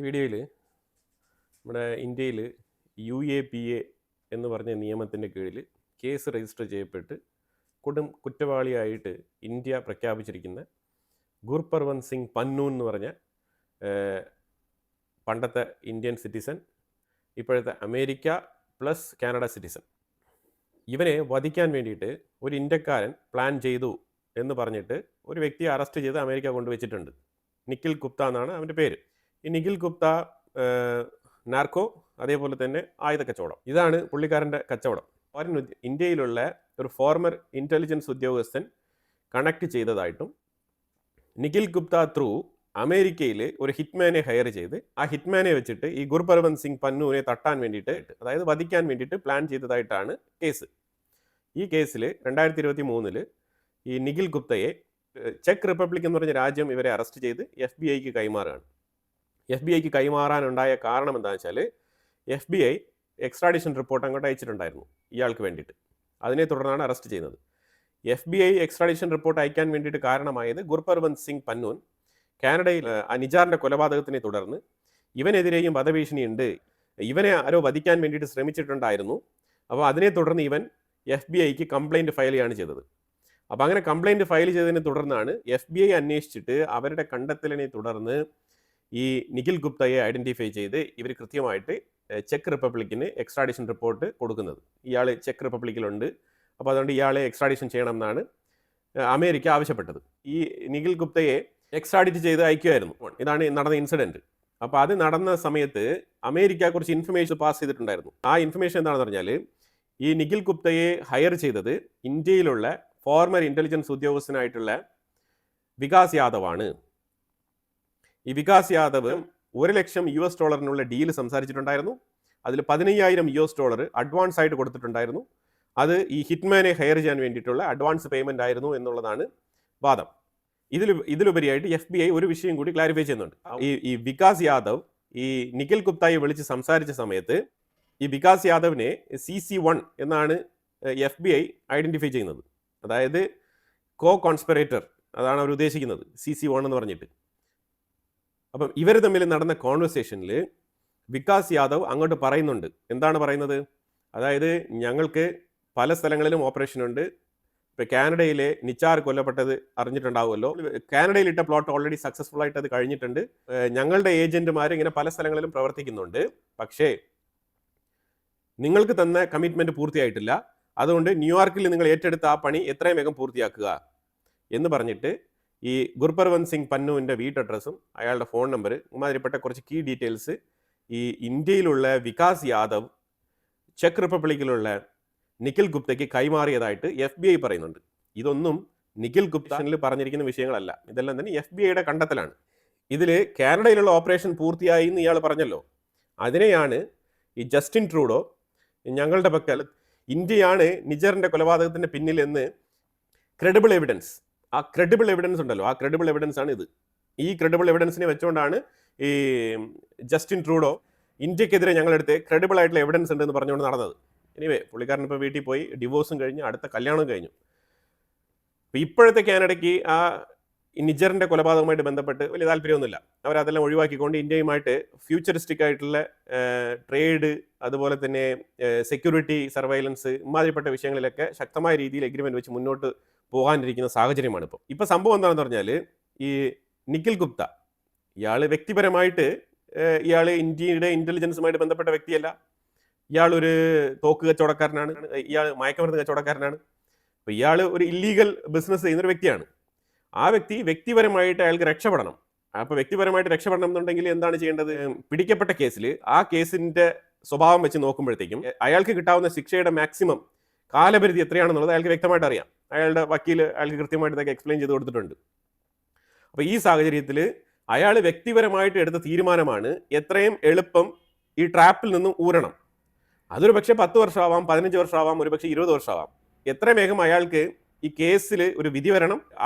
ഈ വീഡിയോയിൽ നമ്മുടെ ഇന്ത്യയിൽ UAPA എന്ന് പറഞ്ഞ നിയമത്തിൻ്റെ കീഴിൽ കേസ് രജിസ്റ്റർ ചെയ്യപ്പെട്ട് കൊടും കുറ്റവാളിയായിട്ട് ഇന്ത്യ പ്രഖ്യാപിച്ചിരിക്കുന്ന ഗുർപർവന്ത് സിംഗ് പന്നു എന്ന് പറഞ്ഞ പണ്ടത്തെ ഇന്ത്യൻ സിറ്റിസൺ, ഇപ്പോഴത്തെ അമേരിക്ക പ്ലസ് കാനഡ സിറ്റിസൺ, ഇവനെ വധിക്കാൻ വേണ്ടിയിട്ട് ഒരു ഇന്ത്യക്കാരൻ പ്ലാൻ ചെയ്തു എന്ന് പറഞ്ഞിട്ട് ഒരു വ്യക്തിയെ അറസ്റ്റ് ചെയ്ത് അമേരിക്ക കൊണ്ടുവച്ചിട്ടുണ്ട്. നിഖിൽ ഗുപ്ത എന്നാണ് അവൻ്റെ പേര്. ഈ നിഖിൽ ഗുപ്ത നാർക്കോ, അതേപോലെ തന്നെ ആയുധ കച്ചവടം, ഇതാണ് പുള്ളിക്കാരൻ്റെ കച്ചവടം. ഇന്ത്യയിലുള്ള ഒരു ഫോർമർ ഇൻ്റലിജൻസ് ഉദ്യോഗസ്ഥൻ കണക്ട് ചെയ്തതായിട്ടും നിഖിൽ ഗുപ്ത ത്രൂ അമേരിക്കയിൽ ഒരു ഹിറ്റ്മാനെ ഹയർ ചെയ്ത് ആ ഹിറ്റ്മാനെ വെച്ചിട്ട് ഈ ഗുർപർവന്ത് സിംഗ് പന്നുവിനെ തട്ടാൻ വേണ്ടിയിട്ട്, അതായത് വധിക്കാൻ വേണ്ടിയിട്ട് പ്ലാൻ ചെയ്തതായിട്ടാണ് കേസ്. ഈ കേസിൽ 2023 ഈ നിഖിൽ ഗുപ്തയെ ചെക്ക് റിപ്പബ്ലിക് എന്ന് പറഞ്ഞ രാജ്യം ഇവരെ അറസ്റ്റ് ചെയ്ത് FBI കൈമാറുകയാണ്. FBI കൈമാറാനുണ്ടായ കാരണം എന്താണെന്ന് വെച്ചാൽ FBI എക്സ്ട്രാഡിഷൻ റിപ്പോർട്ട് അങ്ങോട്ട് അയച്ചിട്ടുണ്ടായിരുന്നു ഇയാൾക്ക് വേണ്ടിയിട്ട്. അതിനെ തുടർന്നാണ് അറസ്റ്റ് ചെയ്യുന്നത്. FBI എക്സ്ട്രാഡിഷൻ റിപ്പോർട്ട് അയക്കാൻ വേണ്ടിയിട്ട് കാരണമായത് ഗുർപർവന്ത് സിംഗ് പന്നൂൻ കാനഡയിൽ നിജാറിൻ്റെ കൊലപാതകത്തിനെ തുടർന്ന് ഇവനെതിരെയും വധഭീഷണിയുണ്ട്, ഇവനെ ആരോ വധിക്കാൻ വേണ്ടിയിട്ട് ശ്രമിച്ചിട്ടുണ്ടായിരുന്നു. അപ്പോൾ അതിനെ തുടർന്ന് ഇവൻ FBI കംപ്ലൈൻറ്റ് ഫയൽ ചെയ്യാണ് ചെയ്തത്. അപ്പോൾ അങ്ങനെ കംപ്ലൈൻറ്റ് ഫയൽ ചെയ്തതിനെ തുടർന്നാണ് FBI അന്വേഷിച്ചിട്ട് അവരുടെ കണ്ടെത്തലിനെ തുടർന്ന് ഈ നിഖിൽ ഗുപ്തയെ ഐഡൻറ്റിഫൈ ചെയ്ത് ഇവർ കൃത്യമായിട്ട് ചെക്ക് റിപ്പബ്ലിക്കിന് എക്സ്ട്രാഡിഷൻ റിപ്പോർട്ട് കൊടുക്കുന്നത്. ഇയാൾ ചെക്ക് റിപ്പബ്ലിക്കിലുണ്ട്, അപ്പോൾ അതുകൊണ്ട് ഇയാളെ എക്സ്ട്രാഡിഷൻ ചെയ്യണം എന്നാണ് അമേരിക്ക ആവശ്യപ്പെട്ടത്. ഈ നിഖിൽ ഗുപ്തയെ എക്സ്ട്രാഡിറ്റ് ചെയ്ത് അയക്കുമായിരുന്നു. ഇതാണ് നടന്ന ഇൻസിഡൻറ്റ്. അപ്പോൾ അത് നടന്ന സമയത്ത് അമേരിക്ക കുറച്ച് ഇൻഫർമേഷൻ പാസ് ചെയ്തിട്ടുണ്ടായിരുന്നു. ആ ഇൻഫർമേഷൻ എന്താണെന്ന് പറഞ്ഞാൽ, ഈ നിഖിൽ ഗുപ്തയെ ഹയർ ചെയ്തത് ഇന്ത്യയിലുള്ള ഫോർമർ ഇൻ്റലിജൻസ് ഉദ്യോഗസ്ഥനായിട്ടുള്ള വികാസ് യാദവ് ആണ്. ഈ വികാസ് യാദവ് $1,00,000 ഡീല് സംസാരിച്ചിട്ടുണ്ടായിരുന്നു. അതിൽ $15,000 അഡ്വാൻസ് ആയിട്ട് കൊടുത്തിട്ടുണ്ടായിരുന്നു. അത് ഈ ഹിറ്റ്മാനെ ഹയർ ചെയ്യാൻ വേണ്ടിയിട്ടുള്ള അഡ്വാൻസ് പേയ്മെൻ്റ് ആയിരുന്നു എന്നുള്ളതാണ് വാദം. ഇതിലുപരിയായിട്ട് FBI ഒരു വിഷയം കൂടി ക്ലാരിഫൈ ചെയ്യുന്നുണ്ട്. ഈ വികാസ് യാദവ് ഈ നിഖിൽ ഗുപ്തയെ വിളിച്ച് സംസാരിച്ച സമയത്ത് ഈ വികാസ് യാദവിനെ CC1 എന്നാണ് FBI ഐഡൻറ്റിഫൈ ചെയ്യുന്നത്. അതായത് കോ കോൺസ്പിറേറ്റർ, അതാണ് അവർ ഉദ്ദേശിക്കുന്നത്, CC1 എന്ന് പറഞ്ഞിട്ട്. അപ്പം ഇവർ തമ്മിൽ നടന്ന കോൺവെർസേഷനിൽ വികാസ് യാദവ് അങ്ങോട്ട് പറയുന്നുണ്ട്. എന്താണ് പറയുന്നത്? അതായത് ഞങ്ങൾക്ക് പല സ്ഥലങ്ങളിലും ഓപ്പറേഷൻ ഉണ്ട്. ഇപ്പോൾ കാനഡയിലെ നിച്ചാർ കൊല്ലപ്പെട്ടത് അറിഞ്ഞിട്ടുണ്ടാവുമല്ലോ. കാനഡയിലിട്ട പ്ലോട്ട് ഓൾറെഡി സക്സസ്ഫുൾ ആയിട്ട് അത് കഴിഞ്ഞിട്ടുണ്ട്. ഞങ്ങളുടെ ഏജന്റുമാർ ഇങ്ങനെ പല സ്ഥലങ്ങളിലും പ്രവർത്തിക്കുന്നുണ്ട്. പക്ഷേ നിങ്ങൾക്ക് തന്ന കമ്മിറ്റ്മെൻറ്റ് പൂർത്തിയായിട്ടില്ല. അതുകൊണ്ട് ന്യൂയോർക്കിൽ നിങ്ങൾ ഏറ്റെടുത്ത ആ പണി എത്രയും വേഗം പൂർത്തിയാക്കുക എന്ന് പറഞ്ഞിട്ട് ഈ ഗുർപർവന്ത് സിംഗ് പന്നുവിൻ്റെ വീട്ട് അഡ്രസ്സും അയാളുടെ ഫോൺ നമ്പർ, ഇമാതിരിപ്പെട്ട കുറച്ച് കീ ഡീറ്റെയിൽസ് ഈ ഇന്ത്യയിലുള്ള വികാസ് യാദവ് ചെക്ക് റിപ്പബ്ലിക്കിലുള്ള നിഖിൽ ഗുപ്തയ്ക്ക് കൈമാറിയതായിട്ട് FBI പറയുന്നുണ്ട്. ഇതൊന്നും നിഖിൽ ഗുപ്തനിൽ പറഞ്ഞിരിക്കുന്ന വിഷയങ്ങളല്ല. ഇതെല്ലാം തന്നെ FBIയുടെ കണ്ടെത്തലാണ്. ഇതിൽ കാനഡയിലുള്ള ഓപ്പറേഷൻ പൂർത്തിയായി എന്ന് ഇയാൾ പറഞ്ഞല്ലോ. അതിനെയാണ് ഈ ജസ്റ്റിൻ ട്രൂഡോ ഞങ്ങളുടെ പക്കൽ ഇന്ത്യയാണ് നിജറിൻ്റെ കൊലപാതകത്തിൻ്റെ പിന്നിൽ എന്ന് ക്രെഡിബിൾ എവിഡൻസ്, ആ ക്രെഡിബിൾ എവിഡൻസ് ഉണ്ടല്ലോ, ആ ക്രെഡിബിൾ എവിഡൻസ് ആണ് ഇത്. ഈ ക്രെഡിബിൾ എവിഡൻസിനെ വെച്ചുകൊണ്ടാണ് ഈ ജസ്റ്റിൻ ട്രൂഡോ ഇന്ത്യക്കെതിരെ ഞങ്ങളെടുത്ത് ക്രെഡിബിൾ ആയിട്ടുള്ള എവിഡൻസ് ഉണ്ടെന്ന് പറഞ്ഞുകൊണ്ട് നടന്നത്. എനിവേ പുള്ളിക്കാരൻ ഇപ്പോൾ വീട്ടിൽ പോയി ഡിവോഴ്സും കഴിഞ്ഞ് അടുത്ത കല്യാണവും കഴിഞ്ഞു. അപ്പോൾ ഇപ്പോഴത്തെ കാനഡയ്ക്ക് ആ നിജറിൻ്റെ കൊലപാതകവുമായിട്ട് ബന്ധപ്പെട്ട് വലിയ താല്പര്യമൊന്നുമില്ല. അവരതെല്ലാം ഒഴിവാക്കിക്കൊണ്ട് ഇന്ത്യയുമായിട്ട് ഫ്യൂച്ചറിസ്റ്റിക് ആയിട്ടുള്ള ട്രേഡ്, അതുപോലെ തന്നെ സെക്യൂരിറ്റി, സർവൈലൻസ്, ഇമാതിരിപ്പെട്ട വിഷയങ്ങളിലൊക്കെ ശക്തമായ രീതിയിൽ എഗ്രിമെൻറ്റ് വെച്ച് മുന്നോട്ട് പോകാനിരിക്കുന്ന സാഹചര്യമാണ് ഇപ്പോൾ. ഇപ്പോൾ സംഭവം എന്താണെന്ന് പറഞ്ഞാൽ, ഈ നിഖിൽ ഗുപ്ത ഇയാൾ വ്യക്തിപരമായിട്ട് ഇയാൾ ഇന്ത്യയുടെ ഇൻ്റലിജൻസുമായിട്ട് ബന്ധപ്പെട്ട വ്യക്തിയല്ല. ഇയാളൊരു തോക്ക് കച്ചവടക്കാരനാണ്, ഇയാൾ മയക്കുമരുന്ന് കച്ചവടക്കാരനാണ്. അപ്പോൾ ഇയാൾ ഒരു ഇല്ലീഗൽ ബിസിനസ് ചെയ്യുന്നൊരു വ്യക്തിയാണ്. ആ വ്യക്തിപരമായിട്ട് അയാൾക്ക് രക്ഷപ്പെടണം. അപ്പോൾ വ്യക്തിപരമായിട്ട് രക്ഷപ്പെടണം എന്നുണ്ടെങ്കിൽ എന്താണ് ചെയ്യേണ്ടത്? പിടിക്കപ്പെട്ട കേസിൽ ആ കേസിൻ്റെ സ്വഭാവം വെച്ച് നോക്കുമ്പോഴത്തേക്കും അയാൾക്ക് കിട്ടാവുന്ന ശിക്ഷയുടെ മാക്സിമം കാലപരിധി എത്രയാണെന്നുള്ളത് അയാൾക്ക് വ്യക്തമായിട്ട് അറിയാം. അയാളുടെ വക്കീൽ അയാൾക്ക് കൃത്യമായിട്ട് ഇതൊക്കെ എക്സ്പ്ലെയിൻ ചെയ്ത് കൊടുത്തിട്ടുണ്ട്. അപ്പോൾ ഈ സാഹചര്യത്തിൽ അയാൾ വ്യക്തിപരമായിട്ട് എടുത്ത തീരുമാനമാണ് എത്രയും എളുപ്പം ഈ ട്രാപ്പിൽ നിന്നും ഊരണം. അതൊരു പക്ഷേ 10 വർഷമാവാം, 15 വർഷമാവാം, ഒരു പക്ഷേ 20 വർഷമാവാം. എത്രയും വേഗം അയാൾക്ക് ഈ കേസിൽ ഒരു വിധി വരണം.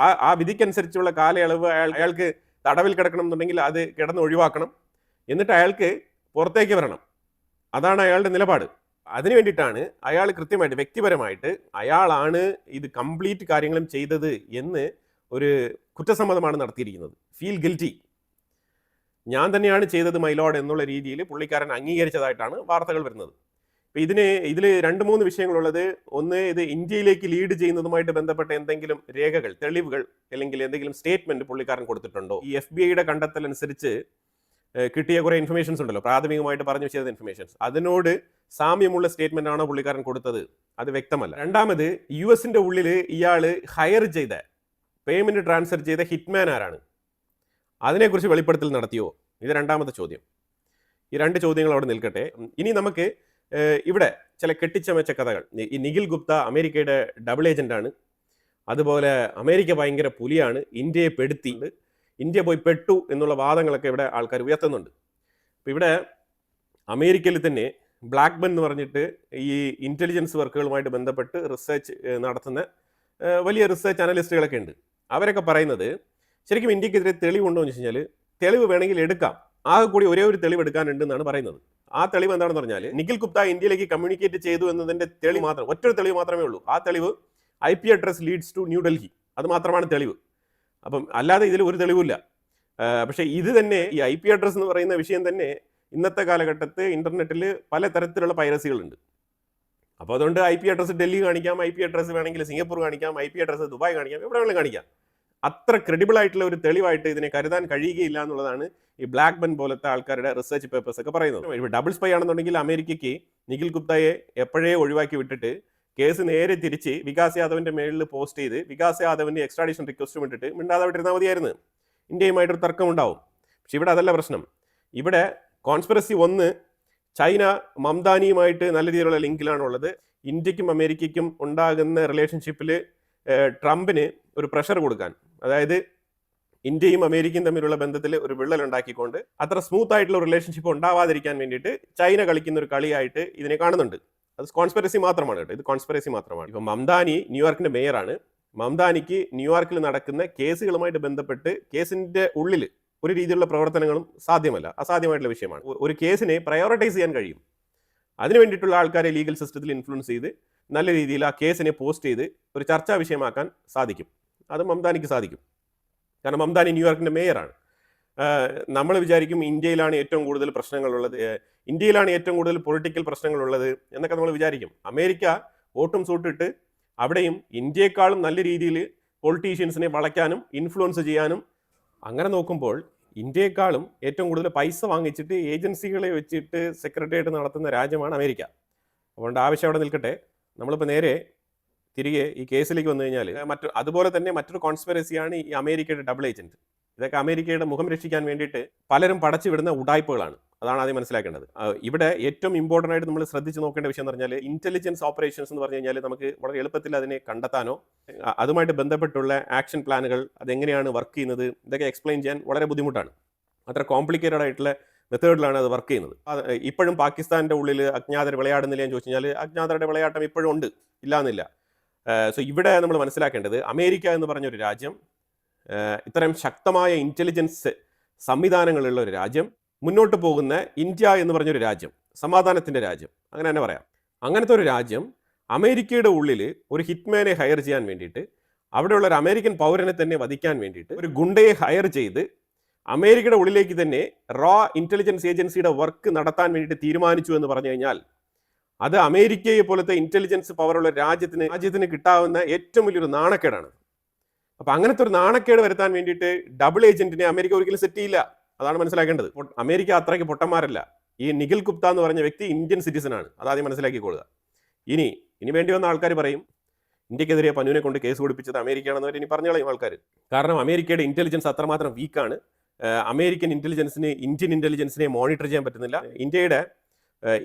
ആ വിധിക്കനുസരിച്ചുള്ള കാലയളവ് അയാൾക്ക് തടവിൽ കിടക്കണം എന്നുണ്ടെങ്കിൽ അത് കിടന്ന് ഒഴിവാക്കണം. എന്നിട്ട് അയാൾക്ക് പുറത്തേക്ക് വരണം. അതാണ് അയാളുടെ നിലപാട്. അതിനു വേണ്ടിയിട്ടാണ് അയാൾ കൃത്യമായിട്ട് വ്യക്തിപരമായിട്ട് അയാളാണ് ഇത് കംപ്ലീറ്റ് കാര്യങ്ങളും ചെയ്തത് എന്ന് ഒരു കുറ്റസമ്മതമാണ് നടത്തിയിരിക്കുന്നത്. Feel guilty. ഞാൻ തന്നെയാണ് ചെയ്തത് മൈലോഡ് എന്നുള്ള രീതിയിൽ പുള്ളിക്കാരൻ അംഗീകരിച്ചതായിട്ടാണ് വാർത്തകൾ വരുന്നത്. അപ്പോൾ ഇതിൽ 2-3 വിഷയങ്ങളുള്ളത്. ഒന്ന്, ഇത് ഇന്ത്യയിലേക്ക് ലീഡ് ചെയ്യുന്നതുമായിട്ട് ബന്ധപ്പെട്ട എന്തെങ്കിലും രേഖകൾ, തെളിവുകൾ അല്ലെങ്കിൽ എന്തെങ്കിലും സ്റ്റേറ്റ്മെന്റ് പുള്ളിക്കാരൻ കൊടുത്തിട്ടുണ്ടോ? ഈ FBI കണ്ടെത്തൽ അനുസരിച്ച് കിട്ടിയ കുറേ ഇൻഫർമേഷൻസ് ഉണ്ടല്ലോ, പ്രാഥമികമായിട്ട് പറഞ്ഞു ചെയ്ത ഇൻഫർമേഷൻസ്, അതിനോട് സാമ്യമുള്ള സ്റ്റേറ്റ്മെന്റ് ആണോ പുള്ളിക്കാരൻ കൊടുത്തത്? അത് വ്യക്തമല്ല. രണ്ടാമത്, US ഉള്ളിൽ ഇയാൾ ഹയർ ചെയ്ത, പേയ്മെന്റ് ട്രാൻസ്ഫർ ചെയ്ത ഹിറ്റ്മാൻ ആരാണ്? അതിനെക്കുറിച്ച് വെളിപ്പെടുത്തൽ നടത്തിയോ? ഇത് രണ്ടാമത്തെ ചോദ്യം. ഈ 2 ചോദ്യങ്ങൾ അവിടെ നിൽക്കട്ടെ. ഇനി നമുക്ക് ഇവിടെ ചില കെട്ടിച്ചമച്ച കഥകൾ. ഈ നിഖിൽ ഗുപ്ത അമേരിക്കയുടെ ഡബിൾ ഏജന്റാണ്, അതുപോലെ അമേരിക്ക ഭയങ്കര പുലിയാണ്, ഇന്ത്യയെ പെടുത്തി, ഇന്ത്യ പോയി പെട്ടു എന്നുള്ള വാദങ്ങളൊക്കെ ഇവിടെ ആൾക്കാർ ഉയർത്തുന്നുണ്ട്. അപ്പോൾ ഇവിടെ അമേരിക്കയിൽ തന്നെ ബ്ലാക്ക്ബൺ എന്ന് പറഞ്ഞിട്ട് ഈ ഇൻ്റലിജൻസ് വർക്കുകളുമായിട്ട് ബന്ധപ്പെട്ട് റിസർച്ച് നടത്തുന്ന വലിയ റിസർച്ച് അനലിസ്റ്റുകളൊക്കെ ഉണ്ട്. അവരൊക്കെ പറയുന്നത് ശരിക്കും ഇന്ത്യക്കെതിരെ തെളിവുണ്ടോ എന്ന് വെച്ച് കഴിഞ്ഞാൽ തെളിവ് വേണമെങ്കിൽ എടുക്കാം, ആകെ കൂടി ഒരേ ഒരു തെളിവ് എടുക്കാനുണ്ടെന്നാണ് പറയുന്നത്. ആ തെളിവ് എന്താണെന്ന് പറഞ്ഞാൽ നിഖിൽ ഗുപ്ത ഇന്ത്യയിലേക്ക് കമ്മ്യൂണിക്കേറ്റ് ചെയ്തു എന്നതിൻ്റെ തെളിവ് മാത്രം, ഒറ്റൊരു തെളിവ് മാത്രമേ ഉള്ളൂ. ആ തെളിവ് IP address leads to New Delhi, അത് മാത്രമാണ് തെളിവ്. അപ്പം അല്ലാതെ ഇതിൽ ഒരു തെളിവില്ല. പക്ഷേ ഇത് തന്നെ, ഈ IP അഡ്രസ് എന്ന് പറയുന്ന വിഷയം തന്നെ ഇന്നത്തെ കാലഘട്ടത്തിൽ ഇൻ്റർനെറ്റിൽ പല തരത്തിലുള്ള പൈറസികളുണ്ട്. അപ്പോൾ അതുകൊണ്ട് IP അഡ്രസ് ഡൽഹി കാണിക്കാം, IP അഡ്രസ് വേണമെങ്കിൽ സിംഗപ്പൂർ കാണിക്കാം, IP അഡ്രസ് ദുബായ് കാണിക്കാം, എവിടെ വേണമെങ്കിലും കാണിക്കാം. അത്ര ക്രെഡിബിൾ ആയിട്ടുള്ള ഒരു തെളിവായിട്ട് ഇതിനെ കരുതാൻ കഴിയുകയില്ല എന്നുള്ളതാണ് ഈ ബ്ലാക്ക്ബൺ പോലത്തെ ആൾക്കാരുടെ റിസർച്ച് പേപ്പേഴ്സ് ഒക്കെ പറയുന്നത്. ഇപ്പോൾ ഡബിൾ സ്പൈ ആണെന്നുണ്ടെങ്കിൽ അമേരിക്കയ്ക്ക് നിഖിൽ ഗുപ്തയെ എപ്പോഴേ ഒഴിവാക്കി വിട്ടിട്ട് കേസ് നേരെ തിരിച്ച് വികാസ് യാദവിൻ്റെ മേളിൽ പോസ്റ്റ് ചെയ്ത് വികാസ് യാദവിൻ്റെ എക്സ്ട്രാഡിഷൻ റിക്വസ്റ്റും ഇട്ടിട്ട് മിണ്ടാതെ വിട്ടിരുന്നാൽ മതിയായിരുന്നു. ഇന്ത്യയുമായിട്ടൊരു തർക്കം ഉണ്ടാവും. പക്ഷെ ഇവിടെ അതല്ല പ്രശ്നം. ഇവിടെ കോൺസ്പിറസി 1, ചൈന മംദാനിയുമായിട്ട് നല്ല രീതിയിലുള്ള ലിങ്കിലാണുള്ളത്. ഇന്ത്യക്കും അമേരിക്കയ്ക്കും ഉണ്ടാകുന്ന റിലേഷൻഷിപ്പിൽ ട്രംപിന് ഒരു പ്രഷർ കൊടുക്കാൻ, അതായത് ഇന്ത്യയും അമേരിക്കയും തമ്മിലുള്ള ബന്ധത്തിൽ ഒരു വിള്ളൽ ഉണ്ടാക്കിക്കൊണ്ട് അത്ര സ്മൂത്ത് ആയിട്ടുള്ള റിലേഷൻഷിപ്പ് ഉണ്ടാവാതിരിക്കാൻ വേണ്ടിയിട്ട് ചൈന കളിക്കുന്ന ഒരു കളിയായിട്ട് ഇതിനെ കാണുന്നുണ്ട്. അത് കോൺസ്പിറസി മാത്രമാണ് കേട്ടോ, ഇത് കോൺസ്പിറസി മാത്രമാണ്. ഇപ്പം മംദാനി ന്യൂയോർക്കിൻ്റെ മേയറാണ്. മംദാനിക്ക് ന്യൂയോർക്കിൽ നടക്കുന്ന കേസുകളുമായിട്ട് ബന്ധപ്പെട്ട് കേസിൻ്റെ ഉള്ളിൽ ഒരു രീതിയിലുള്ള പ്രവർത്തനങ്ങളും സാധ്യമല്ല, അസാധ്യമായിട്ടുള്ള വിഷയമാണ്. ഒരു കേസിനെ പ്രയോറിറ്റൈസ് ചെയ്യാൻ കഴിയും. അതിന് വേണ്ടിയിട്ടുള്ള ആൾക്കാരെ ലീഗൽ സിസ്റ്റത്തിൽ ഇൻഫ്ലുവൻസ് ചെയ്ത് നല്ല രീതിയിൽ ആ കേസിനെ പോസ്റ്റ് ചെയ്ത് ഒരു ചർച്ചാ വിഷയമാക്കാൻ സാധിക്കും. അത് മംദാനിക്ക് സാധിക്കും. കാരണം മംദാനി ന്യൂയോർക്കിൻ്റെ മേയറാണ്. നമ്മൾ വിചാരിക്കും ഇന്ത്യയിലാണ് ഏറ്റവും കൂടുതൽ പ്രശ്നങ്ങളുള്ളത്, ഇന്ത്യയിലാണ് ഏറ്റവും കൂടുതൽ പൊളിറ്റിക്കൽ പ്രശ്നങ്ങളുള്ളത് എന്നൊക്കെ നമ്മൾ വിചാരിക്കും. അമേരിക്ക വോട്ടും സൂട്ടിട്ട് അവിടെയും ഇന്ത്യയെക്കാളും നല്ല രീതിയിൽ പൊളിറ്റീഷ്യൻസിനെ വളയ്ക്കാനും ഇൻഫ്ലുവൻസ് ചെയ്യാനും, അങ്ങനെ നോക്കുമ്പോൾ ഇന്ത്യയെക്കാളും ഏറ്റവും കൂടുതൽ പൈസ വാങ്ങിച്ചിട്ട് ഏജൻസികളെ വെച്ചിട്ട് സെക്രട്ടേറിയറ്റ് നടത്തുന്ന രാജ്യമാണ് അമേരിക്ക. അതുകൊണ്ട് ആവശ്യം അവിടെ നിൽക്കട്ടെ. നമ്മളിപ്പോൾ നേരെ തിരികെ ഈ കേസിലേക്ക് വന്നു കഴിഞ്ഞാൽ അതുപോലെ തന്നെ മറ്റൊരു കോൺസ്പിറസിയാണ് ഈ അമേരിക്കയുടെ ഡബിൾ ഏജന്റ്. ഇതൊക്കെ അമേരിക്കയുടെ മുഖം രക്ഷിക്കാൻ വേണ്ടിയിട്ട് പലരും പടച്ചു വിടുന്ന ഉടായ്പകളാണ്. അതാണ് ആദ്യം മനസ്സിലാക്കേണ്ടത്. ഇവിടെ ഏറ്റവും ഇമ്പോർട്ടൻ്റ് ആയിട്ട് നമ്മൾ ശ്രദ്ധിച്ച് നോക്കേണ്ട വിഷയം എന്ന് പറഞ്ഞാൽ ഇന്റലിജൻസ് ഓപ്പറേഷൻസ് എന്ന് പറഞ്ഞു കഴിഞ്ഞാൽ നമുക്ക് വളരെ എളുപ്പത്തിൽ അതിനെ കണ്ടെത്താനോ അതുമായിട്ട് ബന്ധപ്പെട്ടുള്ള ആക്ഷൻ പ്ലാനുകൾ അതെങ്ങനെയാണ് വർക്ക് ചെയ്യുന്നത് ഇതൊക്കെ എക്സ്പ്ലെയിൻ ചെയ്യാൻ വളരെ ബുദ്ധിമുട്ടാണ്. അത്ര കോംപ്ലിക്കേറ്റഡ് ആയിട്ടുള്ള മെത്തേഡിലാണ് അത് വർക്ക് ചെയ്യുന്നത്. ഇപ്പോഴും പാകിസ്ഥാൻ്റെ ഉള്ളിൽ അജ്ഞാതർ വിളയാടുന്നില്ല എന്ന് ചോദിച്ചു കഴിഞ്ഞാൽ അജ്ഞാതരുടെ വിളയാട്ടം ഇപ്പോഴും ഉണ്ട്, ഇല്ലാന്നില്ല. സോ ഇവിടെ നമ്മൾ മനസ്സിലാക്കേണ്ടത് അമേരിക്ക എന്ന് പറഞ്ഞൊരു രാജ്യം, ഇത്തരം ശക്തമായ ഇൻ്റലിജൻസ് സംവിധാനങ്ങളുള്ള ഒരു രാജ്യം, മുന്നോട്ട് പോകുന്ന ഇന്ത്യ എന്ന് പറഞ്ഞൊരു രാജ്യം, സമാധാനത്തിൻ്റെ രാജ്യം, അങ്ങനെ തന്നെ പറയാം. അങ്ങനത്തെ ഒരു രാജ്യം അമേരിക്കയുടെ ഉള്ളിൽ ഒരു ഹിറ്റ്മാനെ ഹയർ ചെയ്യാൻ വേണ്ടിയിട്ട്, അവിടെയുള്ള ഒരു അമേരിക്കൻ പൗരനെ തന്നെ വധിക്കാൻ വേണ്ടിയിട്ട് ഒരു ഗുണ്ടയെ ഹയർ ചെയ്ത് അമേരിക്കയുടെ ഉള്ളിലേക്ക് തന്നെ റോ ഇൻ്റലിജൻസ് ഏജൻസിയുടെ വർക്ക് നടത്താൻ വേണ്ടിയിട്ട് തീരുമാനിച്ചു എന്ന് പറഞ്ഞു കഴിഞ്ഞാൽ അത് അമേരിക്കയെ പോലത്തെ ഇൻ്റലിജൻസ് പവറുള്ള രാജ്യത്തിന് കിട്ടാവുന്ന ഏറ്റവും വലിയൊരു നാണക്കേടാണ്. അപ്പം അങ്ങനത്തെ ഒരു നാണക്കേട് വരുത്താൻ വേണ്ടിയിട്ട് ഡബിൾ ഏജന്റിനെ അമേരിക്ക ഒരിക്കലും സെറ്റ് ചെയ്യില്ല. അതാണ് മനസ്സിലാക്കേണ്ടത്. അമേരിക്ക അത്രയ്ക്ക് പൊട്ടന്മാരല്ല. ഈ നിഖിൽ ഗുപ്ത എന്ന് പറഞ്ഞ വ്യക്തി ഇന്ത്യൻ സിറ്റിസൺ ആണ്, അതാദ്യം മനസ്സിലാക്കിക്കൊള്ളുക. ഇനി വേണ്ടി വന്ന ആൾക്കാർ പറയും ഇന്ത്യക്കെതിരെ പനുവിനെ കൊണ്ട് കേസ് കൊടുപ്പിച്ചത് അമേരിക്കയാണെന്ന് ഇനി പറഞ്ഞു കളയും ആൾക്കാർ. കാരണം അമേരിക്കയുടെ ഇന്റലിജൻസ് അത്രമാത്രം വീക്കാണ്. അമേരിക്കൻ ഇന്റലിജൻസിന് ഇന്ത്യൻ ഇന്റലിജൻസിനെ മോണിറ്റർ ചെയ്യാൻ പറ്റുന്നില്ല.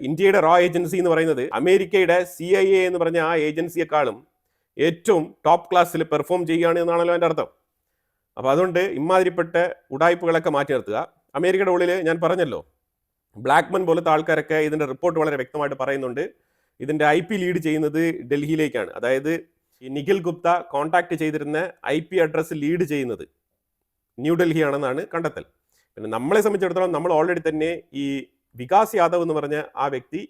ഇന്ത്യയുടെ റോ ഏജൻസി എന്ന് പറയുന്നത് അമേരിക്കയുടെ CIA എന്ന് പറഞ്ഞ ആ ഏജൻസിയെക്കാളും ഏറ്റവും ടോപ്പ് ക്ലാസ്സിൽ പെർഫോം ചെയ്യുകയാണ് എന്നാണല്ലോ എൻ്റെ അർത്ഥം. അപ്പോൾ അതുകൊണ്ട് ഇമാതിരിപ്പെട്ട ഉടായ്പകളൊക്കെ മാറ്റി നിർത്തുക. അമേരിക്കയുടെ ഉള്ളിൽ ഞാൻ പറഞ്ഞല്ലോ, ബ്ലാക്ക്മൻ പോലത്തെ ആൾക്കാരൊക്കെ ഇതിൻ്റെ റിപ്പോർട്ട് വളരെ വ്യക്തമായിട്ട് പറയുന്നുണ്ട്. ഇതിൻ്റെ IP ലീഡ് ചെയ്യുന്നത് ഡൽഹിയിലേക്കാണ്. അതായത് ഈ നിഖിൽ ഗുപ്ത കോൺടാക്ട് ചെയ്തിരുന്ന IP അഡ്രസ്സ് ലീഡ് ചെയ്യുന്നത് ന്യൂഡൽഹി ആണെന്നാണ് കണ്ടെത്തൽ. പിന്നെ നമ്മളെ സംബന്ധിച്ചിടത്തോളം നമ്മൾ ഓൾറെഡി തന്നെ ഈ വികാസ് യാദവ് എന്ന് പറഞ്ഞ ആ വ്യക്തി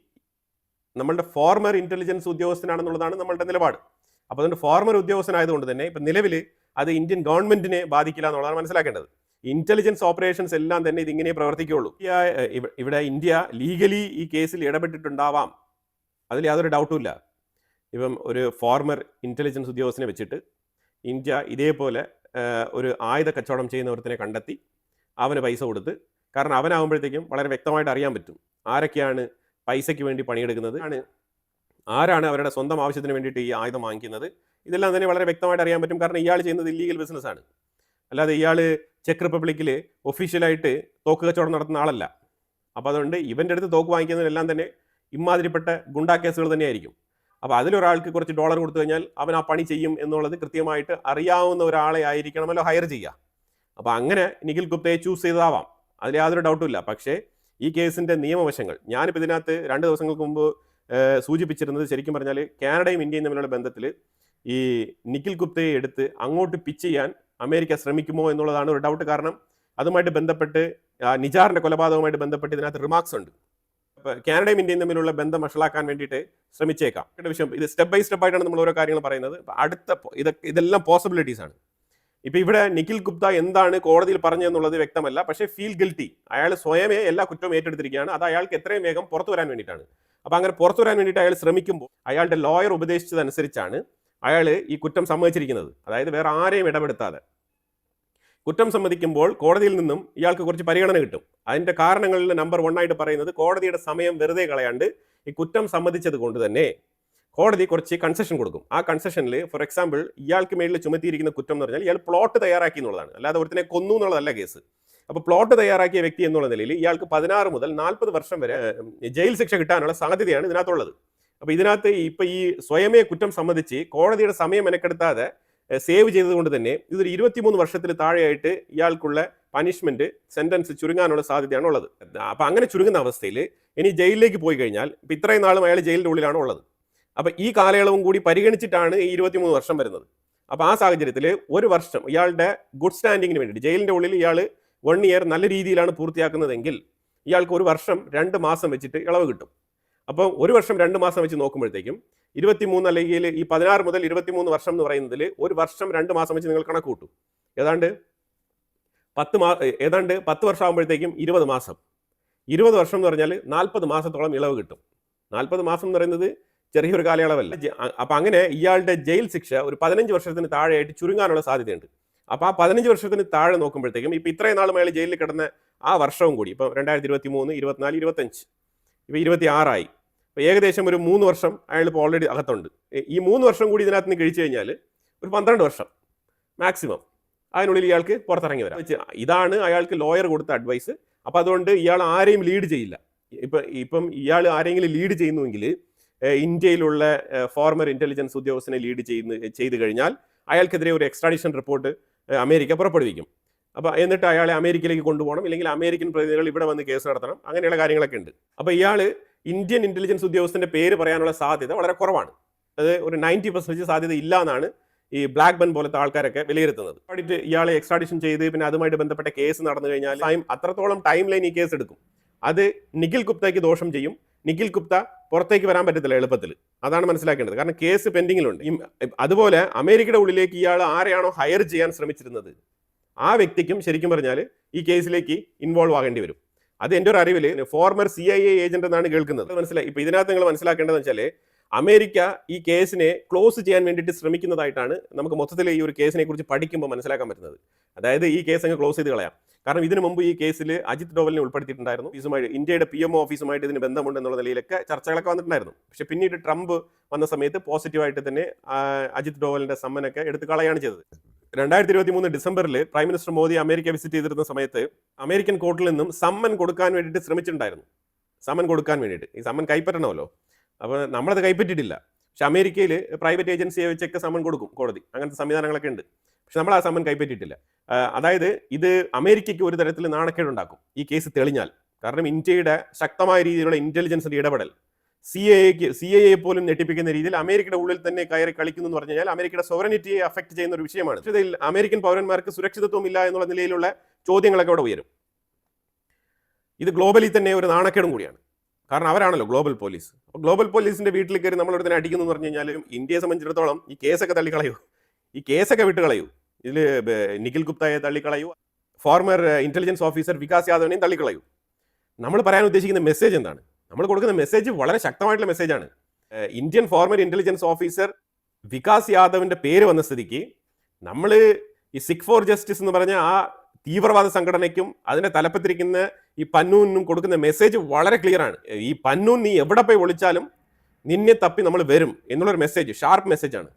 നമ്മളുടെ ഫോർമർ ഇൻ്റലിജൻസ് ഉദ്യോഗസ്ഥനാണെന്നുള്ളതാണ് നമ്മളുടെ നിലപാട്. അപ്പോൾ അതുകൊണ്ട് ഫോർമർ ഉദ്യോഗസ്ഥനായതുകൊണ്ട് തന്നെ ഇപ്പം നിലവിൽ അത് ഇന്ത്യൻ ഗവൺമെൻറ്റിനെ ബാധിക്കില്ല എന്നുള്ളതാണ് മനസ്സിലാക്കേണ്ടത്. ഇന്റലിജൻസ് ഓപ്പറേഷൻസ് എല്ലാം തന്നെ ഇതിങ്ങനെ പ്രവർത്തിക്കുകയുള്ളൂ. ഇവിടെ ഇന്ത്യ ലീഗലി ഈ കേസിൽ ഇടപെട്ടിട്ടുണ്ടാവാം, അതിൽ യാതൊരു ഡൗട്ടും ഇല്ല. ഇപ്പം ഒരു ഫോർമർ ഇൻ്റലിജൻസ് ഉദ്യോഗസ്ഥനെ വെച്ചിട്ട് ഇന്ത്യ ഇതേപോലെ ഒരു ആയുധ കച്ചവടം ചെയ്യുന്ന ഒരുത്തിനെ കണ്ടെത്തി അവന് പൈസ കൊടുത്ത്, കാരണം അവനാകുമ്പോഴത്തേക്കും വളരെ വ്യക്തമായിട്ട് അറിയാൻ പറ്റും ആരൊക്കെയാണ് പൈസയ്ക്ക് വേണ്ടി പണിയെടുക്കുന്നത്, ആരാണ് അവരുടെ സ്വന്തം ആവശ്യത്തിന് വേണ്ടിയിട്ട് ഈ ആയുധം വാങ്ങിക്കുന്നത്. ഇതെല്ലാം തന്നെ വളരെ വ്യക്തമായിട്ട് അറിയാൻ പറ്റും, കാരണം ഇയാൾ ചെയ്യുന്നത് ഇല്ലീഗൽ ബിസിനസ്സാണ്. അല്ലാതെ ഇയാൾ ചെക്ക് റിപ്പബ്ലിക്കിൽ ഒഫീഷ്യലായിട്ട് തോക്ക് കച്ചവടം നടത്തുന്ന ആളല്ല. അപ്പോൾ അതുകൊണ്ട് ഇവൻ്റെ അടുത്ത് തോക്ക് വാങ്ങിക്കുന്നതിനെല്ലാം തന്നെ ഇമാതിരിപ്പെട്ട ഗുണ്ടാ കേസുകൾ തന്നെയായിരിക്കും. അപ്പോൾ അതിലൊരാൾക്ക് കുറച്ച് ഡോളർ കൊടുത്തു കഴിഞ്ഞാൽ അവൻ ആ പണി ചെയ്യും എന്നുള്ളത് കൃത്യമായിട്ട് അറിയാവുന്ന ഒരാളെ ആയിരിക്കണമല്ലോ ഹയർ ചെയ്യുക. അപ്പോൾ അങ്ങനെ നിഖിൽ ഗുപ്തയെ ചൂസ് ചെയ്തതാവാം, അതിൽ യാതൊരു ഡൗട്ടും ഇല്ല. പക്ഷേ ഈ കേസിൻ്റെ നിയമവശങ്ങൾ ഞാനിപ്പോൾ ഇതിനകത്ത് 2 ദിവസങ്ങൾക്ക് മുമ്പ് സൂചിപ്പിച്ചിരുന്നത്, ശരിക്കും പറഞ്ഞാൽ കാനഡയും ഇന്ത്യയും തമ്മിലുള്ള ബന്ധത്തിൽ ഈ നിഖിൽ ഗുപ്തയെ എടുത്ത് അങ്ങോട്ട് പിച്ച് ചെയ്യാൻ അമേരിക്ക ശ്രമിക്കുമോ എന്നുള്ളതാണ് ഒരു ഡൗട്ട്. കാരണം അതുമായിട്ട് ബന്ധപ്പെട്ട് നിജാറിൻ്റെ കൊലപാതകവുമായിട്ട് ബന്ധപ്പെട്ട് ഇതിനകത്ത് റിമാർക്സ് ഉണ്ട്. കാനഡയും ഇന്ത്യയും തമ്മിലുള്ള ബന്ധം വഷളാക്കാൻ വേണ്ടിയിട്ട് ശ്രമിച്ചേക്കാം. വിഷയം ഇത് സ്റ്റെപ്പ് ബൈ സ്റ്റെപ്പ് ആയിട്ടാണ് നമ്മൾ ഓരോ കാര്യങ്ങൾ പറയുന്നത്. ഇതെല്ലാം പോസിബിലിറ്റീസ് ആണ്. ഇപ്പോൾ ഇവിടെ നിഖിൽ ഗുപ്ത എന്താണ് കോടതിയിൽ പറഞ്ഞതെന്നുള്ളത് വ്യക്തമല്ല. പക്ഷേ ഫീൽ ഗിൽറ്റി, അയാൾ സ്വയമേ എല്ലാ കുറ്റവും ഏറ്റെടുത്തിരിക്കുകയാണ്. അത് അയാൾക്ക് എത്രയും വേഗം പുറത്തു വരാൻ വേണ്ടിയിട്ടാണ്. അപ്പോൾ അങ്ങനെ പുറത്തു വരാൻ വേണ്ടിയിട്ട് അയാൾ ശ്രമിക്കുമ്പോൾ അയാളുടെ ലോയർ ഉപദേശിച്ചതനുസരിച്ചാണ് അയാൾ ഈ കുറ്റം സമ്മതിച്ചിരിക്കുന്നത്. അതായത് വേറെ ആരെയും ഇടപെടുത്താതെ കുറ്റം സമ്മതിക്കുമ്പോൾ കോടതിയിൽ നിന്നും ഇയാൾക്ക് കുറച്ച് പരിഗണന കിട്ടും. അതിൻ്റെ കാരണങ്ങളിൽ നമ്പർ 1 ആയിട്ട് പറയുന്നത്, കോടതിയുടെ സമയം വെറുതെ കളയാണ്ട് ഈ കുറ്റം സമ്മതിച്ചത് കൊണ്ട് തന്നെ കോടതി കുറച്ച് കൺസെഷൻ കൊടുക്കും. ആ കൺസെഷനിൽ ഫോർ എക്സാമ്പിൾ ഇയാൾക്ക് മേളിൽ ചുമത്തിയിരിക്കുന്ന കുറ്റം എന്ന് പറഞ്ഞാൽ ഇയാൾ പ്ലോട്ട് തയ്യാറാക്കി എന്നുള്ളതാണ്, അല്ലാതെ ഒരുത്തിനെ കൊന്നു എന്നുള്ളതല്ല കേസ്. അപ്പോൾ പ്ലോട്ട് തയ്യാറാക്കിയ വ്യക്തി എന്നുള്ള നിലയിൽ ഇയാൾക്ക് 16 മുതൽ 40 വർഷം വരെ ജയിൽ ശിക്ഷ കിട്ടാനുള്ള സാധ്യതയാണ് ഇതിനകത്തുള്ളത്. അപ്പോൾ ഇതിനകത്ത് ഇപ്പോൾ ഈ സ്വയമേ കുറ്റം സമ്മതിച്ച് കോടതിയുടെ സമയം മെനക്കെടുത്താതെ സേവ് ചെയ്തതുകൊണ്ട് തന്നെ ഇതൊരു 23 വർഷത്തിൽ താഴെയായിട്ട് ഇയാൾക്കുള്ള പനിഷ്മെന്റ് സെന്റൻസ് ചുരുങ്ങാനുള്ള സാധ്യതയാണ് ഉള്ളത്. അപ്പം അങ്ങനെ ചുരുങ്ങുന്ന അവസ്ഥയിൽ ഇനി ജയിലിലേക്ക് പോയി കഴിഞ്ഞാൽ ഇപ്പം ഇത്രയും നാളും അയാൾ ജയിലിൻ്റെ ഉള്ളിലാണ് ഉള്ളത്. അപ്പം ഈ കാലയളവും കൂടി പരിഗണിച്ചിട്ടാണ് ഈ 23 വർഷം വരുന്നത്. അപ്പോൾ ആ സാഹചര്യത്തിൽ 1 വർഷം ഇയാളുടെ ഗുഡ് സ്റ്റാൻഡിങ്ങിന് വേണ്ടിയിട്ട് ജയിലിൻ്റെ ഉള്ളിൽ ഇയാൾ 1 ഇയർ നല്ല രീതിയിലാണ് പൂർത്തിയാക്കുന്നതെങ്കിൽ ഇയാൾക്ക് 1 വർഷം 2 മാസം വെച്ചിട്ട് ഇളവ് കിട്ടും. അപ്പോൾ 1 വർഷം 2 മാസം വെച്ച് നോക്കുമ്പോഴത്തേക്കും 23 അല്ലെങ്കിൽ ഈ 16 മുതൽ 23 വർഷം എന്ന് പറയുന്നതിൽ 1 വർഷം 2 മാസം വെച്ച് നിങ്ങൾ കണക്ക് കൂട്ടും. ഏതാണ്ട് 10 വർഷം ആകുമ്പോഴത്തേക്കും 20 മാസം. 20 വർഷം എന്ന് പറഞ്ഞാൽ 40 മാസത്തോളം ഇളവ് കിട്ടും. 40 മാസം എന്ന് പറയുന്നത് ചെറിയൊരു കാലയളവല്ല. അപ്പം അങ്ങനെ ഇയാളുടെ ജയിൽ ശിക്ഷ ഒരു 15 വർഷത്തിന് താഴെയായിട്ട് ചുരുങ്ങാനുള്ള സാധ്യതയുണ്ട്. അപ്പോൾ ആ 15 വർഷത്തിന് താഴെ നോക്കുമ്പോഴത്തേക്കും ഇപ്പോൾ ഇത്രയും നാളും അയാൾ ജയിലിൽ കിടന്ന ആ വർഷവും കൂടി ഇപ്പം 2023, 24, 25, ഇപ്പോൾ 26 ആയി. അപ്പോൾ ഏകദേശം ഒരു 3 വർഷം അയാൾ ഇപ്പോൾ ഓൾറെഡി അകത്തുണ്ട്. ഈ 3 വർഷം കൂടി ഇതിനകത്ത് നിന്ന് കഴിച്ചു കഴിഞ്ഞാൽ ഒരു 12 വർഷം മാക്സിമം അതിനുള്ളിൽ ഇയാൾക്ക് പുറത്തിറങ്ങി വരാം. ഇതാണ് അയാൾക്ക് ലോയർ കൊടുത്ത അഡ്വൈസ്. അപ്പോൾ അതുകൊണ്ട് ഇയാൾ ആരെയും ലീഡ് ചെയ്യില്ല. ഇപ്പം ഇയാൾ ആരെങ്കിലും ലീഡ് ചെയ്യുന്നുവെങ്കിൽ ഇന്ത്യയിലുള്ള ഫോർമർ ഇൻ്റലിജൻസ് ഉദ്യോഗസ്ഥനെ ലീഡ് ചെയ്ത് കഴിഞ്ഞാൽ അയാൾക്കെതിരെ ഒരു എക്സ്ട്രാഡിഷൻ റിപ്പോർട്ട് അമേരിക്ക പുറപ്പെടുവിക്കും. അപ്പോൾ എന്നിട്ട് അയാളെ അമേരിക്കയിലേക്ക് കൊണ്ടുപോകണം, ഇല്ലെങ്കിൽ അമേരിക്കൻ പ്രതിനിധികൾ ഇവിടെ വന്ന് കേസ് നടത്തണം, അങ്ങനെയുള്ള കാര്യങ്ങളൊക്കെ ഉണ്ട്. അപ്പോൾ ഇയാൾ ഇന്ത്യൻ ഇൻ്റലിജൻസ് ഉദ്യോഗസ്ഥൻ്റെ പേര് പറയാനുള്ള സാധ്യത വളരെ കുറവാണ്. അത് ഒരു 90% സാധ്യത ഇല്ല എന്നാണ് ഈ ബ്ലാക്ക് ബൻ പോലത്തെ ആൾക്കാരൊക്കെ വിലയിരുത്തുന്നത്. വേണ്ടിയിട്ട് ഇയാളെ എക്സ്ട്രാഡിഷൻ ചെയ്ത് പിന്നെ അതുമായിട്ട് ബന്ധപ്പെട്ട കേസ് നടന്നു കഴിഞ്ഞാൽ അത്രത്തോളം ടൈം ലൈൻ ഈ കേസ് എടുക്കും. അത് നിഖിൽ ഗുപ്തയ്ക്ക് ദോഷം ചെയ്യും. നിഖിൽ ഗുപ്ത പുറത്തേക്ക് വരാൻ പറ്റത്തില്ല എളുപ്പത്തിൽ. അതാണ് മനസ്സിലാക്കേണ്ടത്. കാരണം കേസ് പെൻഡിങ്ങിലുണ്ട്. അതുപോലെ അമേരിക്കയുടെ ഉള്ളിലേക്ക് ഇയാൾ ആരെയാണോ ഹയർ ചെയ്യാൻ ശ്രമിച്ചിരുന്നത് ആ വ്യക്തിക്കും ശരിക്കും പറഞ്ഞാൽ ഈ കേസിലേക്ക് ഇൻവോൾവ് ആകേണ്ടി വരും. അത് എൻ്റെ ഒരു അറിവിൽ ഫോർമർ CIA ഏജന്റ് എന്നാണ് കേൾക്കുന്നത്. മനസ്സിലായി. ഇപ്പോൾ ഇതിനകത്ത് നിങ്ങൾ മനസ്സിലാക്കേണ്ടതെന്ന് വെച്ചാൽ അമേരിക്ക ഈ കേസിനെ ക്ലോസ് ചെയ്യാൻ വേണ്ടിയിട്ട് ശ്രമിക്കുന്നതായിട്ടാണ് നമുക്ക് മൊത്തത്തിൽ ഈ ഒരു കേസിനെ കുറിച്ച് പഠിക്കുമ്പോൾ മനസ്സിലാക്കാൻ പറ്റുന്നത്. അതായത് ഈ കേസ് അങ്ങ് ക്ലോസ് ചെയ്ത് കളയാം. കാരണം ഇതിനു മുമ്പ് ഈ കേസിൽ അജിത് ഡോവലിനെ ഉൾപ്പെടുത്തിയിട്ടുണ്ടായിരുന്നു. ഇന്ത്യയുടെ PMO ഓഫീസുമായിട്ട് ഇതിന് ബന്ധമുണ്ട് എന്നുള്ള നിലയിലൊക്കെ ചർച്ചകളൊക്കെ വന്നിട്ടുണ്ടായിരുന്നു. പക്ഷേ പിന്നീട് ട്രംപ് വന്ന സമയത്ത് പോസിറ്റീവായിട്ട് തന്നെ അജിത് ഡോവലിന്റെ സമ്മനൊക്കെ എടുത്ത് കളയാണ് ചെയ്തത്. 2023 ഡിസംബറിൽ prime minister Modi America visit ചെയ്തിരുന്ന സമയത്ത് അമേരിക്കൻ കോർട്ടിൽ നിന്നും സമ്മൻ കൊടുക്കാൻ വേണ്ടിയിട്ട് ശ്രമിച്ചിട്ടുണ്ടായിരുന്നു. സമ്മൻ കൊടുക്കാൻ വേണ്ടിയിട്ട് ഈ സമ്മൻ കൈപ്പറ്റണമല്ലോ. അപ്പോൾ നമ്മളത് കൈപ്പറ്റിയിട്ടില്ല. പക്ഷെ അമേരിക്കയിൽ പ്രൈവറ്റ് ഏജൻസിയെ വെച്ചൊക്കെ സമ്മൻ കൊടുക്കും കോടതി. അങ്ങനത്തെ സംവിധാനങ്ങളൊക്കെ ഉണ്ട്. പക്ഷെ നമ്മൾ ആ സമ്മൻ കൈപ്പറ്റിയിട്ടില്ല. അതായത് ഇത് അമേരിക്കയ്ക്ക് ഒരു തരത്തിൽ നാണക്കേടുണ്ടാക്കും ഈ കേസ് തെളിഞ്ഞാൽ. കാരണം ഇന്ത്യയുടെ ശക്തമായ രീതിയിലുള്ള ഇൻ്റലിജൻസിൻ്റെ ഇടപെടൽ CIA പോലും ഞെട്ടിപ്പിക്കുന്ന രീതിയിൽ അമേരിക്കയുടെ ഉള്ളിൽ തന്നെ കയറി കളിക്കുന്നു എന്ന് പറഞ്ഞു കഴിഞ്ഞാൽ അമേരിക്കയുടെ സോവറിനിറ്റിയെ അഫക്റ്റ് ചെയ്യുന്ന ഒരു വിഷയമാണ്. ഇതിൽ അമേരിക്കൻ പൗരന്മാർക്ക് സുരക്ഷിതത്വം ഇല്ല എന്നുള്ള നിലയിലുള്ള ചോദ്യങ്ങളൊക്കെ അവിടെ ഉയരും. ഇത് ഗ്ലോബലി തന്നെ ഒരു നാണക്കേടും കൂടിയാണ്. കാരണം അവരാണല്ലോ ഗ്ലോബൽ പോലീസ്. അപ്പോൾ ഗ്ലോബൽ പോലീസിന്റെ വീട്ടിൽ കയറി നമ്മളൊരു തന്നെ അടിക്കുന്നു എന്ന് പറഞ്ഞു കഴിഞ്ഞാൽ ഇന്ത്യയെ സംബന്ധിച്ചിടത്തോളം ഈ കേസൊക്കെ തള്ളിക്കളയൂ, ഈ കേസൊക്കെ വിട്ടുകളയൂ. ഇതിൽ നിഖിൽ ഗുപ്തയെ തള്ളിക്കളയൂ, ഫോർമർ ഇൻ്റലിജൻസ് ഓഫീസർ വികാസ് യാദവിനെയും തള്ളിക്കളയൂ. നമ്മൾ പറയാൻ ഉദ്ദേശിക്കുന്ന മെസ്സേജ് എന്താണ്? നമ്മൾ കൊടുക്കുന്ന മെസ്സേജ് വളരെ ശക്തമായിട്ടുള്ള മെസ്സേജാണ്. Indian former intelligence officer Vikas യാദവിൻ്റെ പേര് വന്ന സ്ഥിതിക്ക് നമ്മൾ ഈ സിഖ് ഫോർ ജസ്റ്റിസ് എന്ന് പറഞ്ഞ ആ തീവ്രവാദ സംഘടനയ്ക്കും അതിൻ്റെ തലപ്പത്തിരിക്കുന്ന ഈ പന്നൂനും കൊടുക്കുന്ന മെസ്സേജ് വളരെ ക്ലിയർ ആണ്. ഈ പന്നൂൻ നീ എവിടെ പോയി ഒളിച്ചാലും നിന്നെ തപ്പി നമ്മൾ വരും എന്നുള്ളൊരു മെസ്സേജ്, ഷാർപ്പ് മെസ്സേജാണ്.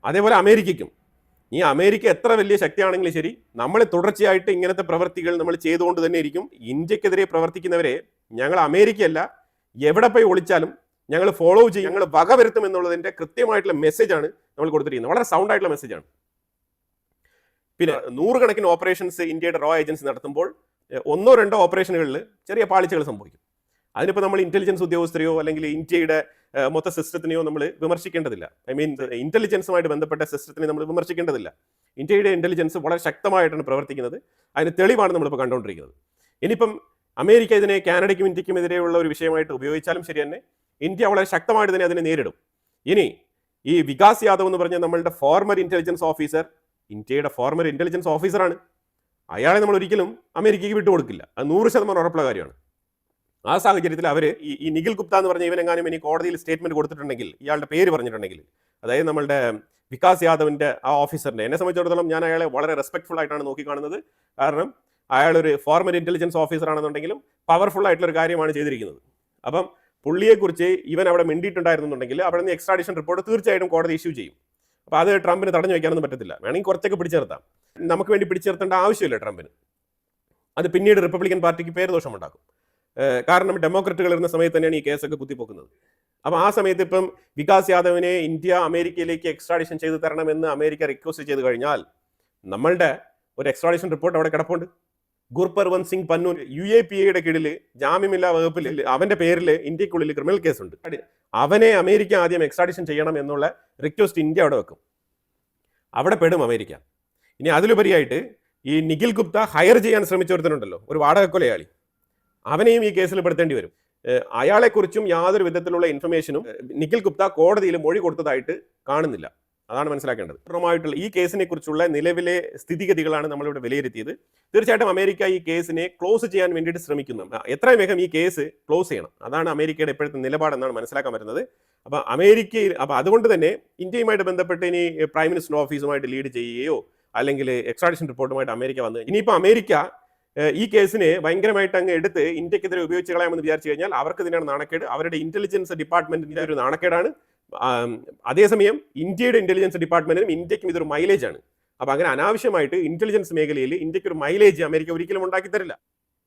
അതേപോലെ അമേരിക്കയ്ക്കും, ഈ അമേരിക്ക എത്ര വലിയ ശക്തിയാണെങ്കിലും ശരി, നമ്മൾ തുടർച്ചയായിട്ട് ഇങ്ങനത്തെ പ്രവർത്തികൾ നമ്മൾ ചെയ്തുകൊണ്ട് തന്നെ ഇരിക്കും. ഇന്ത്യക്കെതിരെ പ്രവർത്തിക്കുന്നവരെ ഞങ്ങൾ അമേരിക്കയല്ല, എവിടെ പോയി ഒളിച്ചാലും ഞങ്ങൾ ഫോളോ ചെയ്യും, ഞങ്ങൾ വകവരുത്തും എന്നുള്ളതിൻ്റെ കൃത്യമായിട്ടുള്ള മെസ്സേജാണ് നമ്മൾ കൊടുത്തിരിക്കുന്നത്. വളരെ സൗണ്ട് ആയിട്ടുള്ള മെസ്സേജാണ്. പിന്നെ 100 കണക്കിന് ഓപ്പറേഷൻസ് ഇന്ത്യയുടെ റോ ഏജൻസി നടത്തുമ്പോൾ 1-2 ഓപ്പറേഷനുകളിൽ ചെറിയ പാളിച്ചകൾ സംഭവിക്കും. അതിനിപ്പോൾ നമ്മൾ ഇൻ്റലിജൻസ് ഉദ്യോഗസ്ഥരെയോ അല്ലെങ്കിൽ ഇന്ത്യയുടെ മൊത്ത സിസ്റ്റത്തിനെയോ നമ്മൾ വിമർശിക്കേണ്ടതില്ല. ഐ മീൻ ഇൻ്റലിജൻസുമായിട്ട് ബന്ധപ്പെട്ട സിസ്റ്റത്തിനെ നമ്മൾ വിമർശിക്കേണ്ടതില്ല. ഇന്ത്യയുടെ ഇൻ്റലിജൻസ് വളരെ ശക്തമായിട്ടാണ് പ്രവർത്തിക്കുന്നത്. അതിന് തെളിവാണ് നമ്മളിപ്പോൾ കണ്ടുകൊണ്ടിരിക്കുന്നത്. ഇനിയിപ്പം അമേരിക്ക ഇതിനെ കാനഡയ്ക്കും ഇന്ത്യക്കും എതിരെയുള്ള ഒരു വിഷയമായിട്ട് ഉപയോഗിച്ചാലും ശരി തന്നെ, ഇന്ത്യ വളരെ ശക്തമായിട്ട് തന്നെ അതിനെ നേരിടും. ഇനി ഈ വികാസ് യാദവ് എന്ന് പറഞ്ഞ നമ്മളുടെ ഫോർമർ ഇൻ്റലിജൻസ് ഓഫീസർ ഇന്ത്യയുടെ ഫോർമർ ഇൻ്റലിജൻസ് ഓഫീസറാണ്. അയാളെ നമ്മൾ ഒരിക്കലും അമേരിക്കയ്ക്ക് വിട്ടുകൊടുക്കില്ല. അത് 100% ഉറപ്പുള്ള കാര്യമാണ്. ആ സാഹചര്യത്തിൽ അവർ ഈ നിഖിൽ ഗുപ്ത എന്ന് പറഞ്ഞ ഇവനെങ്ങാനും ഇനി കോടതിയിൽ സ്റ്റേറ്റ്മെന്റ് കൊടുത്തിട്ടുണ്ടെങ്കിൽ, ഇയാളുടെ പേര് പറഞ്ഞിട്ടുണ്ടെങ്കിൽ, അതായത് നമ്മളുടെ വികാസ് യാദവിൻ്റെ ആ ഓഫീസറിനെ, എന്നെ സംബന്ധിച്ചിടത്തോളം ഞാൻ അയാളെ വളരെ റെസ്പെക്ട്ഫുൾ ആയിട്ടാണ് നോക്കിക്കാണുന്നത്. കാരണം അയാളൊരു ഫോർമർ ഇൻ്റലിജൻസ് ഓഫീസർ ആണെന്നുണ്ടെങ്കിലും പവർഫുൾ ആയിട്ടുള്ളൊരു കാര്യമാണ് ചെയ്തിരിക്കുന്നത്. അപ്പം പുള്ളിയെക്കുറിച്ച് ഇവൻ അവിടെ മിണ്ടിയിട്ടുണ്ടായിരുന്നുണ്ടെങ്കിൽ അവിടെ നിന്ന് എക്സ്ട്രാഡിഷൻ റിപ്പോർട്ട് തീർച്ചയായിട്ടും കോടതി ഇഷ്യൂ ചെയ്യും. അപ്പോൾ അത് ട്രംപിന് തടഞ്ഞു വയ്ക്കാനൊന്നും പറ്റത്തില്ല. വേണമെങ്കിൽ കുറച്ചൊക്കെ പിടിച്ചേർത്താം. നമുക്ക് വേണ്ടി പിടിച്ചേർത്തേണ്ട ആവശ്യമില്ല ട്രംപിന്. അത് പിന്നീട് റിപ്പബ്ലിക്കൻ പാർട്ടിക്ക് പേര് ദോഷമുണ്ടാക്കും. കാരണം ഡെമോക്രറ്റുകൾ ഇരുന്ന സമയത്ത് തന്നെയാണ് ഈ കേസൊക്കെ കുത്തിപ്പോക്കുന്നത്. അപ്പോൾ ആ സമയത്ത് ഇപ്പം വികാസ് യാദവിനെ ഇന്ത്യ അമേരിക്കയിലേക്ക് എക്സ്ട്രാഡിഷൻ ചെയ്ത് തരണമെന്ന് അമേരിക്ക റിക്വസ്റ്റ് ചെയ്ത് കഴിഞ്ഞാൽ നമ്മളുടെ ഒരു എക്സ്ട്രാഡിഷൻ റിപ്പോർട്ട് അവിടെ കിടപ്പുണ്ട്. ഗുർപർവന്ത് സിംഗ് പന്നൂൻ UAPAയുടെ കീഴിൽ ജാമ്യമില്ലാ വകുപ്പിൽ അവൻ്റെ പേരിൽ ഇന്ത്യക്കുള്ളിൽ ക്രിമിനൽ കേസുണ്ട്. അവനെ അമേരിക്ക ആദ്യം എക്സ്ട്രാഡിഷൻ ചെയ്യണം എന്നുള്ള റിക്വസ്റ്റ് ഇന്ത്യ അവിടെ വെക്കും. അവിടെ പെടും അമേരിക്ക. ഇനി അതിലുപരിയായിട്ട് ഈ നിഖിൽ ഗുപ്ത ഹയർ ചെയ്യാൻ ശ്രമിച്ചൊരുത്തനുണ്ടല്ലോ, ഒരു വാടക കൊലയാളി, അവനെയും ഈ കേസിൽ പെടുത്തേണ്ടി വരും. അയാളെക്കുറിച്ചും യാതൊരു വിധത്തിലുള്ള ഇൻഫർമേഷനും നിഖിൽ ഗുപ്ത കോടതിയിൽ മൊഴി കൊടുത്തതായിട്ട് കാണുന്നില്ല. അതാണ് മനസ്സിലാക്കേണ്ടത്. പൂർണ്ണമായിട്ടുള്ള ഈ കേസിനെ കുറിച്ചുള്ള നിലവിലെ സ്ഥിതിഗതികളാണ് നമ്മളിവിടെ വിലയിരുത്തിയത്. തീർച്ചയായിട്ടും അമേരിക്ക ഈ കേസിനെ ക്ലോസ് ചെയ്യാൻ വേണ്ടിയിട്ട് ശ്രമിക്കുന്നു. എത്രയും വേഗം ഈ കേസ് ക്ലോസ് ചെയ്യണം, അതാണ് അമേരിക്കയുടെ ഇപ്പോഴത്തെ നിലപാടെന്നാണ് മനസ്സിലാക്കാൻ പറ്റുന്നത്. അപ്പോൾ അതുകൊണ്ട് തന്നെ ഇന്ത്യയുമായിട്ട് ബന്ധപ്പെട്ട് ഇനി പ്രൈം മിനിസ്റ്റർ ഓഫീസുമായിട്ട് ലീഡ് ചെയ്യുകയോ അല്ലെങ്കിൽ എക്സ്ട്രാഡിഷൻ റിപ്പോർട്ടുമായിട്ട് അമേരിക്ക വന്ന് ഇനിയിപ്പോൾ അമേരിക്ക ഈ കേസിനെ ഭയങ്കരമായിട്ട് അങ്ങ് എടുത്ത് ഇന്ത്യക്കെതിരെ ഉപയോഗിച്ച് കളയാമെന്ന് വിചാരിച്ചു കഴിഞ്ഞാൽ അവർക്ക് തന്നെയാണ് നാണക്കേട്. അവരുടെ ഇന്റലിജൻസ് ഡിപ്പാർട്ട്മെന്റിന്റെ ഒരു നാണക്കേടാണ്. അതേസമയം ഇന്ത്യയുടെ ഇന്റലിജൻസ് ഡിപ്പാർട്ട്മെന്റിനും ഇന്ത്യക്കും ഇതൊരു മൈലേജ് ആണ്. അപ്പോൾ അങ്ങനെ അനാവശ്യമായിട്ട് ഇന്റലിജൻസ് മേഖലയിൽ ഇന്ത്യക്ക് ഒരു മൈലേജ് അമേരിക്ക ഒരിക്കലും ഉണ്ടാക്കി തരില്ല.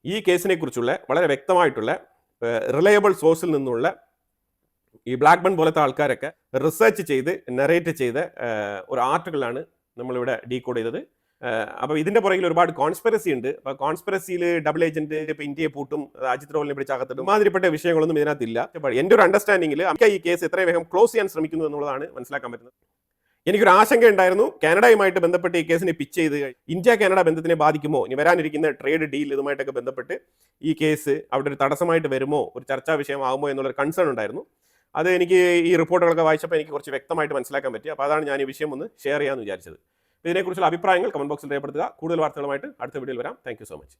ഈ കേസിനെ കുറിച്ചുള്ള വളരെ വ്യക്തമായിട്ടുള്ള റിലയബിൾ സോഴ്സിൽ നിന്നുള്ള ഈ ബ്ലാക്ക് ബൺ പോലത്തെ ആൾക്കാരൊക്കെ റിസർച്ച് ചെയ്ത് നറേറ്റ് ചെയ്ത ഒരു ആർട്ടിക്കിളാണ് നമ്മളിവിടെ ഡീകോഡ് ചെയ്തത്. അപ്പോൾ ഇതിന്റെ പുറകിൽ ഒരുപാട് കോൺസ്പിറസി ഉണ്ട്. അപ്പോൾ കോൺസ്പിറസിയിൽ ഡബിൾ ഏജന്റ് ഇപ്പോൾ ഇന്ത്യയെ പൂട്ടും, അജിത് ഡോവലിനെ പിടിച്ചകത്തിടും, മാതിരിപ്പെട്ട വിഷയങ്ങളൊന്നും ഇതിനകത്തില്ല. എൻ്റെ ഒരു അണ്ടർസ്റ്റാൻഡിങ്ങിൽ ഈ കേസ് എത്രയും വേഗം ക്ലോസ് ചെയ്യാൻ ശ്രമിക്കുന്നു എന്നുള്ളതാണ് മനസ്സിലാക്കാൻ പറ്റുന്നത്. എനിക്കൊരു ആശങ്ക ഉണ്ടായിരുന്നു, കാനഡയുമായിട്ട് ബന്ധപ്പെട്ട് ഈ കേസിനെ പിച്ച് ചെയ്ത് ഇന്ത്യ കാനഡ ബന്ധത്തിനെ ബാധിക്കുമോ, ഇനി വരാനിരിക്കുന്ന ട്രേഡ് ഡീൽ ഇതുമായിട്ടൊക്കെ ബന്ധപ്പെട്ട് ഈ കേസ് അവിടെ ഒരു തടസ്സമായിട്ട് വരുമോ, ഒരു ചർച്ചാ വിഷയമാകുമോ എന്നുള്ളൊരു കൺസേൺ ഉണ്ടായിരുന്നു. അത് എനിക്ക് ഈ റിപ്പോർട്ടുകളൊക്കെ വായിച്ചപ്പോൾ എനിക്ക് കുറച്ച് വ്യക്തമായിട്ട് മനസ്സിലാക്കാൻ പറ്റി. അപ്പോൾ അതാണ് ഞാൻ ഈ വിഷയം ഒന്ന് ഷെയർ ചെയ്യാമെന്ന് വിചാരിച്ചത്. ഇതിനെക്കുറിച്ചുള്ള അഭിപ്രായങ്ങൾ കമന്റ് ബോക്സിൽ രേഖപ്പെടുത്തുക. കൂടുതൽ വാർത്തകളുമായിട്ട് അടുത്ത വീഡിയോയിൽ വരാം. Thank you so much.